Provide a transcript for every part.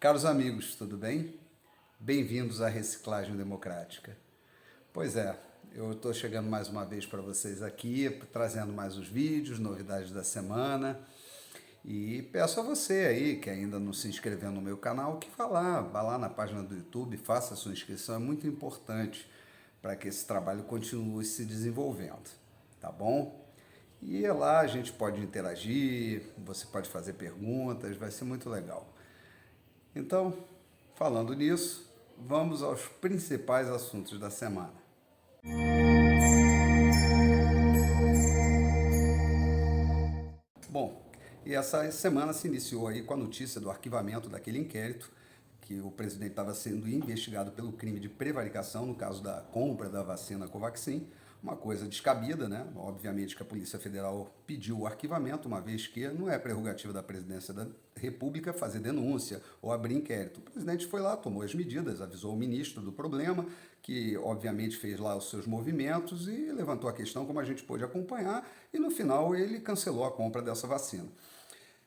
Caros amigos, tudo bem? Bem-vindos à Reciclagem Democrática. Pois é, eu estou chegando mais uma vez para vocês aqui, trazendo mais os vídeos, novidades da semana. E peço a você aí, que ainda não se inscreveu no meu canal, que vá lá na página do YouTube, faça a sua inscrição, é muito importante para que esse trabalho continue se desenvolvendo, tá bom? E lá a gente pode interagir, você pode fazer perguntas, vai ser muito legal. Então, falando nisso, vamos aos principais assuntos da semana. Bom, e essa semana se iniciou aí com a notícia do arquivamento daquele inquérito que o presidente estava sendo investigado pelo crime de prevaricação no caso da compra da vacina Covaxin, uma coisa descabida, né? Obviamente que a Polícia Federal pediu o arquivamento, uma vez que não é prerrogativa da Presidência da República fazer denúncia ou abrir inquérito. O presidente foi lá, tomou as medidas, avisou o ministro do problema, que obviamente fez lá os seus movimentos e levantou a questão, como a gente pôde acompanhar, e no final ele cancelou a compra dessa vacina.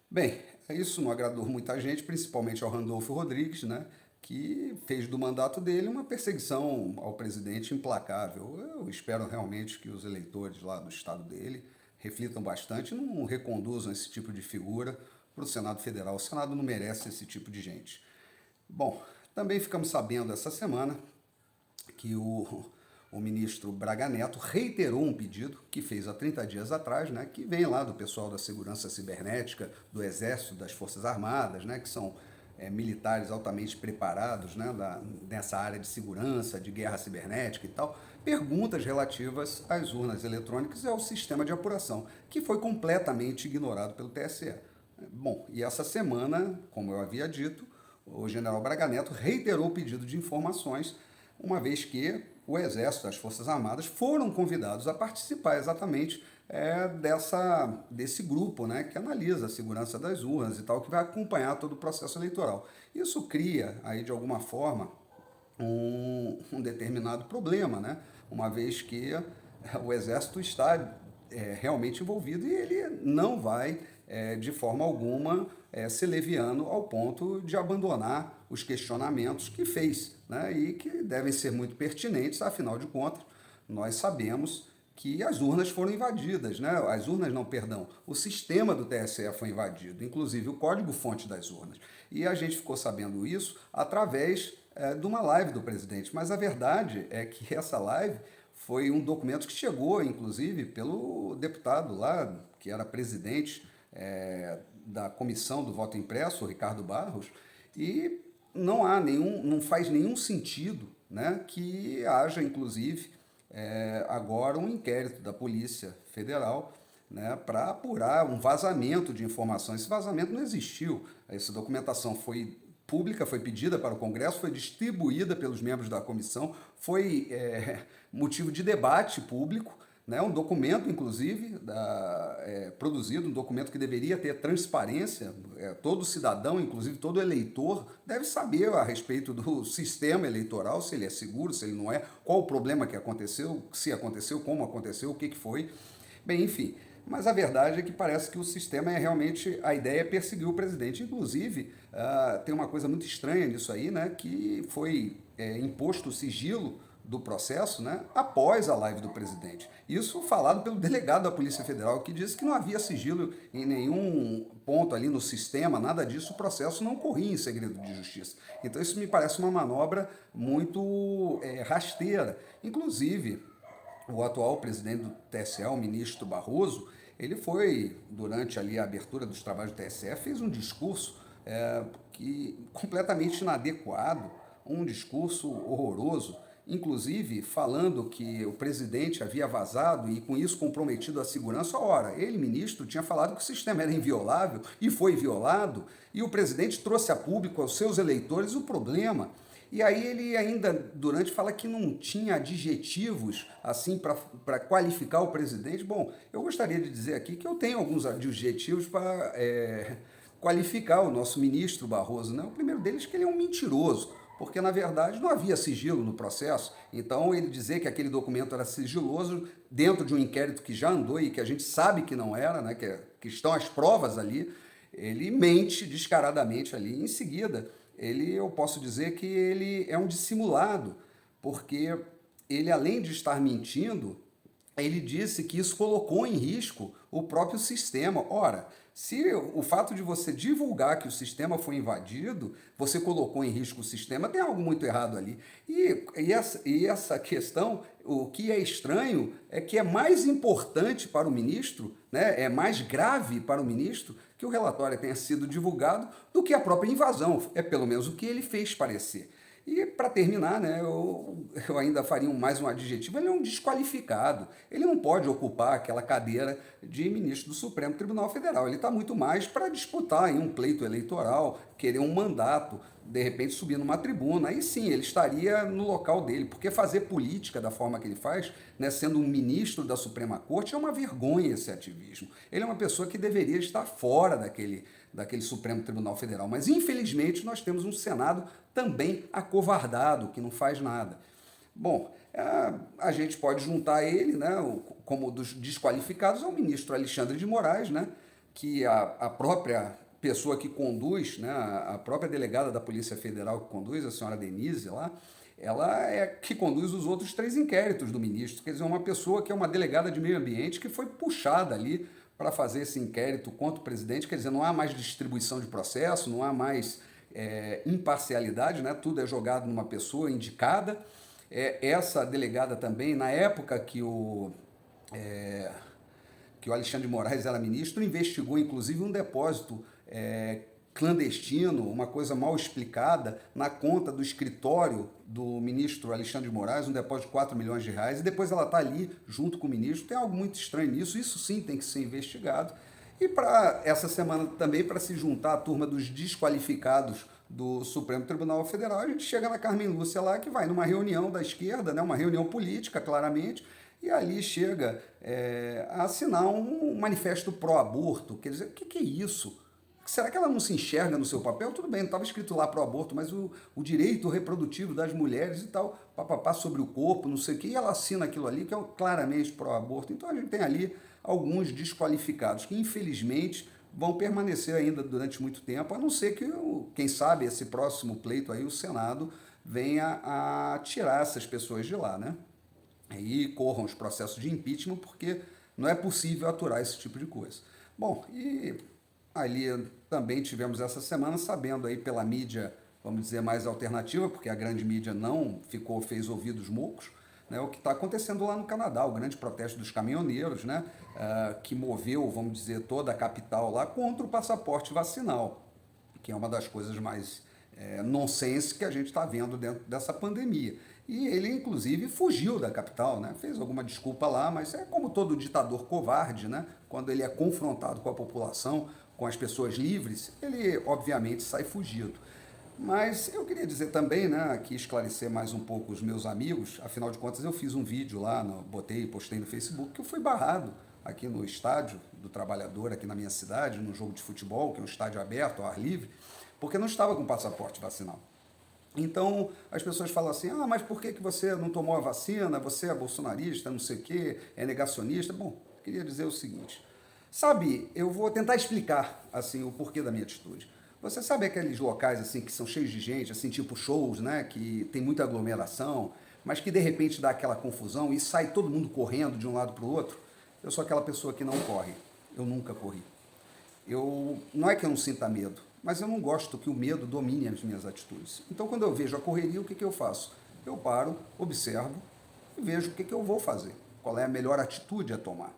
Bem, isso não agradou muita gente, principalmente ao Randolfo Rodrigues, né, que fez do mandato dele uma perseguição ao presidente implacável. Eu espero realmente que os eleitores lá do estado dele reflitam bastante e não reconduzam esse tipo de figura para o Senado Federal. O Senado não merece esse tipo de gente. Bom, também ficamos sabendo essa semana que o ministro Braga Neto reiterou um pedido que fez há 30 dias atrás, né, que vem lá do pessoal da segurança cibernética, do Exército, das Forças Armadas, né, que são militares altamente preparados, né, nessa área de segurança, de guerra cibernética e tal, perguntas relativas às urnas eletrônicas e ao sistema de apuração, que foi completamente ignorado pelo TSE. Bom, e essa semana, como eu havia dito, o general Braga Neto reiterou o pedido de informações, uma vez que o Exército e as Forças Armadas foram convidados a participar exatamente desse grupo, né, que analisa a segurança das urnas e tal, que vai acompanhar todo o processo eleitoral. Isso cria, aí, de alguma forma, um determinado problema, né, uma vez que o Exército está realmente envolvido e ele não vai, de forma alguma, ser leviano ao ponto de abandonar os questionamentos que fez, né, e que devem ser muito pertinentes, afinal de contas, nós sabemos que as urnas foram invadidas, né? As urnas não, perdão, o sistema do TSE foi invadido, inclusive o código-fonte das urnas. E a gente ficou sabendo isso através de uma live do presidente, mas a verdade é que essa live foi um documento que chegou, inclusive, pelo deputado lá, que era presidente da comissão do voto impresso, o Ricardo Barros, e não faz nenhum sentido, né, que haja, inclusive, agora um inquérito da Polícia Federal, né, para apurar um vazamento de informações. Esse vazamento não existiu. Essa documentação foi pública, foi pedida para o Congresso, foi distribuída pelos membros da comissão, foi motivo de debate público, né, um documento, inclusive, produzido, um documento que deveria ter transparência, todo cidadão, inclusive todo eleitor, deve saber a respeito do sistema eleitoral, se ele é seguro, se ele não é, qual o problema que aconteceu, se aconteceu, como aconteceu, o que foi. Bem, enfim, mas a verdade é que parece que o sistema realmente, a ideia é perseguir o presidente. Inclusive, tem uma coisa muito estranha nisso aí, né, que foi imposto o sigilo do processo, né, após a live do presidente. Isso falado pelo delegado da Polícia Federal, que disse que não havia sigilo em nenhum ponto ali no sistema, nada disso, o processo não corria em segredo de justiça. Então isso me parece uma manobra muito rasteira. Inclusive, o atual presidente do TSE, o ministro Barroso, ele foi, durante ali a abertura dos trabalhos do TSE, fez um discurso completamente inadequado, um discurso horroroso, inclusive falando que o presidente havia vazado e com isso comprometido a segurança. Ora, ele, ministro, tinha falado que o sistema era inviolável e foi violado, e o presidente trouxe a público aos seus eleitores o problema. E aí ele ainda, durante, fala que não tinha adjetivos assim para qualificar o presidente. Bom, eu gostaria de dizer aqui que eu tenho alguns adjetivos para qualificar o nosso ministro Barroso, né? O primeiro deles é que ele é um mentiroso, porque, na verdade, não havia sigilo no processo. Então, ele dizer que aquele documento era sigiloso dentro de um inquérito que já andou e que a gente sabe que não era, né, que estão as provas ali, ele mente descaradamente ali. Em seguida, eu posso dizer que ele é um dissimulado, porque ele, além de estar mentindo, ele disse que isso colocou em risco o próprio sistema. Ora, se o fato de você divulgar que o sistema foi invadido, você colocou em risco o sistema, tem algo muito errado ali. E essa questão, o que é estranho é que é mais importante para o ministro, né, é mais grave para o ministro que o relatório tenha sido divulgado do que a própria invasão. É pelo menos o que ele fez parecer. E para terminar, né, eu ainda faria mais um adjetivo, ele é um desqualificado. Ele não pode ocupar aquela cadeira de ministro do Supremo Tribunal Federal. Ele está muito mais para disputar em um pleito eleitoral, querer um mandato, de repente subir numa tribuna. Aí sim, ele estaria no local dele, porque fazer política da forma que ele faz, né, sendo um ministro da Suprema Corte, é uma vergonha esse ativismo. Ele é uma pessoa que deveria estar fora daquele Supremo Tribunal Federal. Mas, infelizmente, nós temos um Senado também acovardado, que não faz nada. Bom, a gente pode juntar ele, né, como dos desqualificados, ao ministro Alexandre de Moraes, né, que a própria pessoa que conduz, né, a própria delegada da Polícia Federal que conduz, a senhora Denise lá, ela é que conduz os outros 3 inquéritos do ministro. Quer dizer, uma pessoa que é uma delegada de meio ambiente que foi puxada ali para fazer esse inquérito contra o presidente. Quer dizer, não há mais distribuição de processo, não há mais imparcialidade, né? Tudo é jogado numa pessoa indicada. Essa delegada também, na época que o Alexandre de Moraes era ministro, investigou inclusive um depósito clandestino, uma coisa mal explicada, na conta do escritório do ministro Alexandre de Moraes, um depósito de 4 milhões de reais, e depois ela está ali junto com o ministro. Tem algo muito estranho nisso, isso sim tem que ser investigado. E para essa semana também, para se juntar à turma dos desqualificados do Supremo Tribunal Federal, a gente chega na Carmen Lúcia lá, que vai numa reunião da esquerda, né, uma reunião política, claramente, e ali chega a assinar um manifesto pró-aborto. Quer dizer, o que é isso? Será que ela não se enxerga no seu papel? Tudo bem, não estava escrito lá pro aborto, mas o direito reprodutivo das mulheres e tal, papapá sobre o corpo, não sei o quê, e ela assina aquilo ali, que é claramente pró-aborto. Então a gente tem ali alguns desqualificados, que infelizmente vão permanecer ainda durante muito tempo, a não ser que, quem sabe, esse próximo pleito aí, o Senado venha a tirar essas pessoas de lá, né? Aí corram os processos de impeachment, porque não é possível aturar esse tipo de coisa. Bom, e ali também tivemos essa semana, sabendo aí pela mídia, vamos dizer, mais alternativa, porque a grande mídia não fez ouvidos moucos, né, o que está acontecendo lá no Canadá, o grande protesto dos caminhoneiros, né, que moveu, vamos dizer, toda a capital lá contra o passaporte vacinal, que é uma das coisas mais nonsense que a gente está vendo dentro dessa pandemia. E ele, inclusive, fugiu da capital, né? Fez alguma desculpa lá, mas é como todo ditador covarde, né? Quando ele é confrontado com a população, com as pessoas livres, ele, obviamente, sai fugido. Mas eu queria dizer também, né, aqui esclarecer mais um pouco os meus amigos, afinal de contas eu fiz um vídeo lá, postei no Facebook, que eu fui barrado aqui no estádio do Trabalhador, aqui na minha cidade, no jogo de futebol, que é um estádio aberto, ao ar livre, porque não estava com passaporte vacinal. Então, as pessoas falam assim, mas por que você não tomou a vacina? Você é bolsonarista, não sei o quê, é negacionista? Bom, queria dizer o seguinte, sabe, eu vou tentar explicar, assim, o porquê da minha atitude. Você sabe aqueles locais, assim, que são cheios de gente, assim, tipo shows, né, que tem muita aglomeração, mas que de repente dá aquela confusão e sai todo mundo correndo de um lado para o outro? Eu sou aquela pessoa que não corre, eu nunca corri. Não é que eu não sinta medo, mas eu não gosto que o medo domine as minhas atitudes. Então, quando eu vejo a correria, o que eu faço? Eu paro, observo e vejo o que eu vou fazer, qual é a melhor atitude a tomar.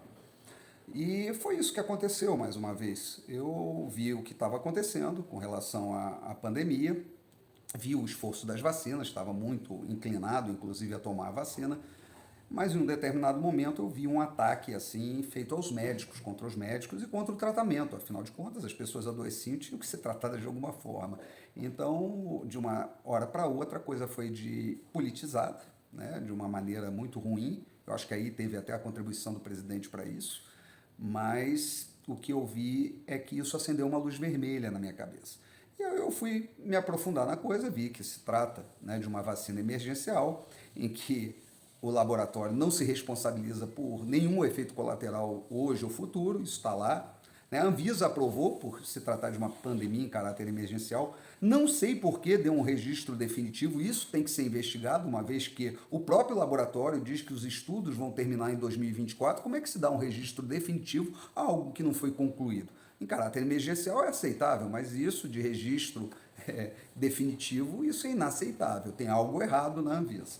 E foi isso que aconteceu mais uma vez. Eu vi o que estava acontecendo com relação à pandemia, vi o esforço das vacinas, estava muito inclinado, inclusive, a tomar a vacina, mas em um determinado momento eu vi um ataque assim feito aos médicos, contra os médicos e contra o tratamento. Afinal de contas, as pessoas adoeciam e tinham que ser tratadas de alguma forma. Então, de uma hora para outra, a coisa foi politizada, né, de uma maneira muito ruim. Eu acho que aí teve até a contribuição do presidente para isso, mas o que eu vi é que isso acendeu uma luz vermelha na minha cabeça. E eu fui me aprofundar na coisa, vi que se trata, né, de uma vacina emergencial, em que o laboratório não se responsabiliza por nenhum efeito colateral hoje ou futuro, isso está lá, né? A Anvisa aprovou, por se tratar de uma pandemia em caráter emergencial. Não sei por que deu um registro definitivo, isso tem que ser investigado, uma vez que o próprio laboratório diz que os estudos vão terminar em 2024. Como é que se dá um registro definitivo a algo que não foi concluído? Em caráter emergencial é aceitável, mas isso de registro definitivo, isso é inaceitável. Tem algo errado na Anvisa.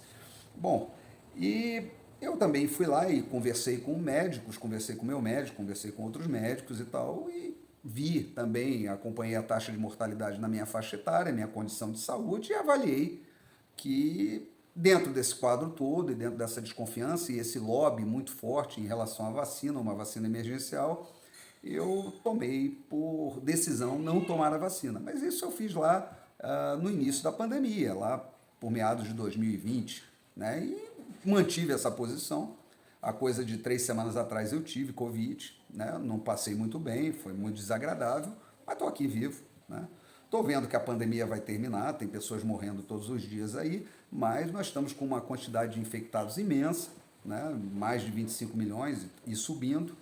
Bom, e eu também fui lá e conversei com médicos, conversei com meu médico, conversei com outros médicos e tal, e vi também, acompanhei a taxa de mortalidade na minha faixa etária, minha condição de saúde, e avaliei que dentro desse quadro todo e dentro dessa desconfiança e esse lobby muito forte em relação à vacina, uma vacina emergencial, eu tomei por decisão não tomar a vacina. Mas isso eu fiz lá no início da pandemia, lá por meados de 2020, né? E mantive essa posição. A coisa de 3 semanas atrás eu tive Covid, né? Não passei muito bem, foi muito desagradável, mas estou aqui vivo, né? Estou vendo que a pandemia vai terminar, tem pessoas morrendo todos os dias aí, mas nós estamos com uma quantidade de infectados imensa, né? Mais de 25 milhões e subindo,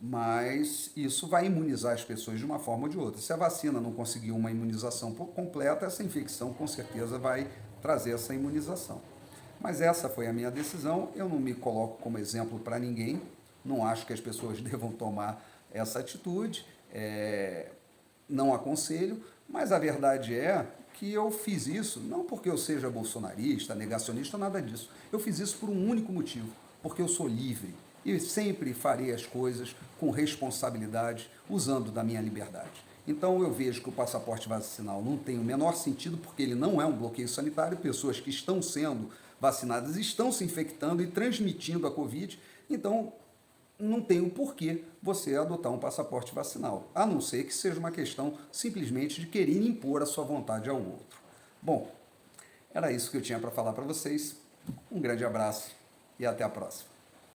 mas isso vai imunizar as pessoas de uma forma ou de outra. Se a vacina não conseguir uma imunização completa, essa infecção com certeza vai trazer essa imunização. Mas essa foi a minha decisão, eu não me coloco como exemplo para ninguém, não acho que as pessoas devam tomar essa atitude, não aconselho, mas a verdade é que eu fiz isso não porque eu seja bolsonarista, negacionista, nada disso. Eu fiz isso por um único motivo, porque eu sou livre e sempre farei as coisas com responsabilidade, usando da minha liberdade. Então eu vejo que o passaporte vacinal não tem o menor sentido, porque ele não é um bloqueio sanitário, pessoas que estão sendo vacinadas estão se infectando e transmitindo a Covid, então não tem o porquê você adotar um passaporte vacinal, a não ser que seja uma questão simplesmente de querer impor a sua vontade ao outro. Bom, era isso que eu tinha para falar para vocês. Um grande abraço e até a próxima.